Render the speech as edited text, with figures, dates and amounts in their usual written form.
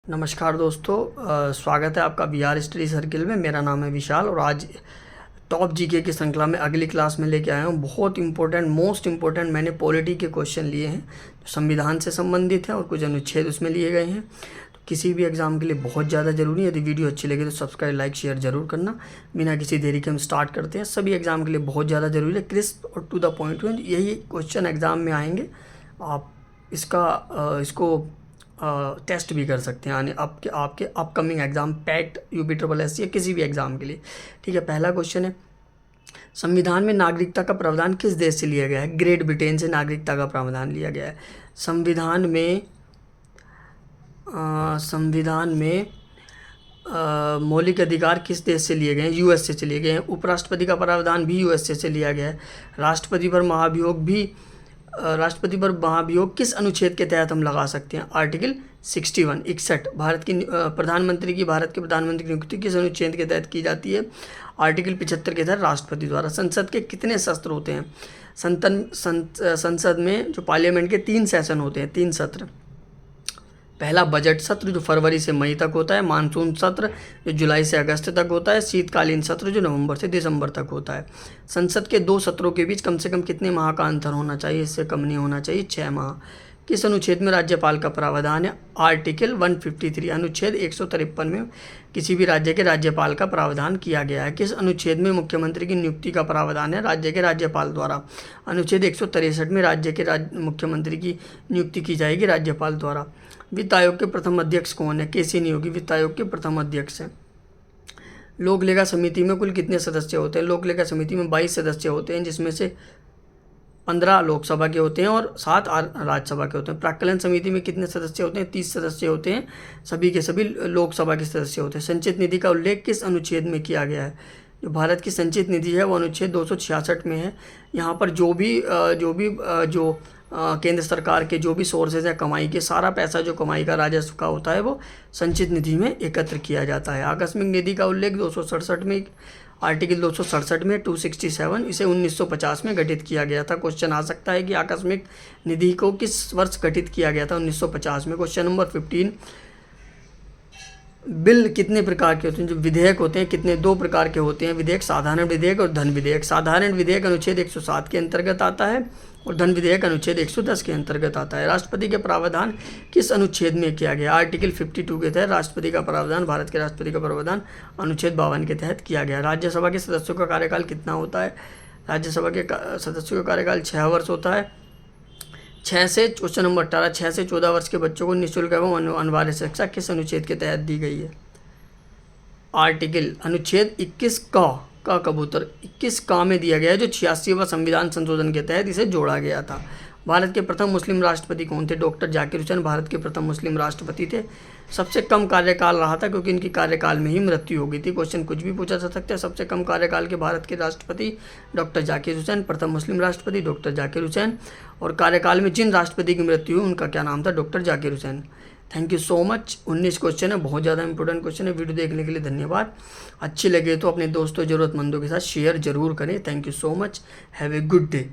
नमस्कार दोस्तों, स्वागत है आपका बिहार स्टडी सर्किल में। मेरा नाम है विशाल और आज टॉप जीके की श्रृंखला में अगली क्लास में लेके आया हूँ। बहुत इंपॉर्टेंट, मोस्ट इंपॉर्टेंट मैंने पॉलिटी के क्वेश्चन लिए हैं जो संविधान से संबंधित हैं और कुछ अनुच्छेद उसमें लिए गए हैं। तो किसी भी एग्ज़ाम के लिए बहुत ज़्यादा ज़रूरी है। यदि वीडियो अच्छी लगे तो सब्सक्राइब, लाइक, शेयर ज़रूर करना। बिना किसी देरी के हम स्टार्ट करते हैं। सभी एग्ज़ाम के लिए बहुत ज़्यादा ज़रूरी है, क्रिस्प और टू द पॉइंट में यही क्वेश्चन एग्ज़ाम में आएंगे। आप इसको टेस्ट भी कर सकते हैं यानी आपके अपकमिंग एग्ज़ाम, पैट, UPSS या किसी भी एग्ज़ाम के लिए। ठीक है, पहला क्वेश्चन है, संविधान में नागरिकता का प्रावधान किस देश से लिया गया है? ग्रेट ब्रिटेन से नागरिकता का प्रावधान लिया गया है। संविधान में मौलिक अधिकार किस देश से लिए गए हैं? USA से लिए गए हैं। उपराष्ट्रपति का प्रावधान भी USA से लिया गया है। राष्ट्रपति पर महाभियोग किस अनुच्छेद के तहत हम लगा सकते हैं? आर्टिकल 61। भारत के प्रधानमंत्री की नियुक्ति किस अनुच्छेद के तहत की जाती है? आर्टिकल 75 के तहत राष्ट्रपति द्वारा। संसद के कितने सत्र होते हैं? संसद में जो पार्लियामेंट के 3 सेशन होते हैं, 3 सत्र। पहला बजट सत्र जो फरवरी से मई तक होता है, मानसून सत्र जो जुलाई से अगस्त तक होता है, शीतकालीन सत्र जो नवंबर से दिसंबर तक होता है। संसद के 2 सत्रों के बीच कम से कम कितने माह का अंतर होना चाहिए? इससे कम नहीं होना चाहिए, 6 माह। किस अनुच्छेद में राज्यपाल का प्रावधान है? आर्टिकल 153। अनुच्छेद 153 में किसी भी राज्य के राज्यपाल का प्रावधान किया गया है। किस अनुच्छेद में मुख्यमंत्री की नियुक्ति का प्रावधान है? राज्य के राज्यपाल द्वारा। अनुच्छेद 163 में राज्य के मुख्यमंत्री की नियुक्ति की जाएगी राज्यपाल द्वारा। वित्त आयोग के प्रथम अध्यक्ष कौन है? केसी नियोगी वित्त आयोग के प्रथम अध्यक्ष हैं। लोक लेखा समिति में कुल कितने सदस्य होते हैं? लोक लेखा समिति में 22 सदस्य होते हैं, जिसमें से 15 लोकसभा के होते हैं और 7 राज्यसभा के होते हैं। प्राक्कलन समिति में कितने सदस्य होते हैं? 30 सदस्य होते हैं, सभी के सभी लोकसभा के सदस्य होते हैं। संचित निधि का उल्लेख किस अनुच्छेद में किया गया है? जो भारत की संचित निधि है वो अनुच्छेद 266 में है। यहाँ पर जो केंद्र सरकार के जो भी सोर्सेज हैं कमाई के, सारा पैसा जो कमाई का राजस्व का होता है वो संचित निधि में एकत्र किया जाता है। आकस्मिक निधि का उल्लेख 267 में, आर्टिकल 267 में 267, इसे 1950 में गठित किया गया था। क्वेश्चन आ सकता है कि आकस्मिक निधि को किस वर्ष गठित किया गया था? 1950 में। क्वेश्चन नंबर 15, बिल कितने प्रकार के होते हैं? जो विधेयक होते हैं कितने? 2 प्रकार के होते हैं विधेयक, साधारण विधेयक और धन विधेयक। साधारण विधेयक अनुच्छेद 107 के अंतर्गत आता है और धन विधेयक अनुच्छेद 110 के अंतर्गत आता है। राष्ट्रपति के प्रावधान किस अनुच्छेद में किया गया? आर्टिकल 52 के तहत राष्ट्रपति का प्रावधान, भारत के राष्ट्रपति का प्रावधान अनुच्छेद 52 के तहत किया गया। राज्यसभा के सदस्यों का कार्यकाल कितना होता है? राज्यसभा के सदस्यों का कार्यकाल 6 वर्ष होता है। 6 से क्वेश्चन नंबर 18, 6 से 14 वर्ष के बच्चों को निःशुल्क एवं अनिवार्य शिक्षा किस अनुच्छेद के तहत दी गई है? आर्टिकल अनुच्छेद 21 का कबूतर 21 का में दिया गया है, जो 86वां संविधान संशोधन के तहत इसे जोड़ा गया था। भारत के प्रथम मुस्लिम राष्ट्रपति कौन थे? डॉक्टर जाकिर हुसैन भारत के प्रथम मुस्लिम राष्ट्रपति थे। सबसे कम कार्यकाल रहा था क्योंकि इनकी कार्यकाल में ही मृत्यु हो गई थी। क्वेश्चन कुछ भी पूछा जा सकता है। सबसे कम कार्यकाल के भारत के राष्ट्रपति डॉक्टर जाकिर हुसैन, प्रथम मुस्लिम राष्ट्रपति डॉक्टर जाकिर हुसैन, और कार्यकाल में जिन राष्ट्रपति की मृत्यु हुई उनका क्या नाम था? Doctor Zakir Hussain. Thank you so much. 19 question है, बहुत ज़्यादा इंपॉर्टेंट क्वेश्चन है। वीडियो देखने के लिए धन्यवाद। अच्छी लगे तो अपने दोस्तों, ज़रूरतमंदों के साथ शेयर जरूर करें। Thank you so much. Have a good day.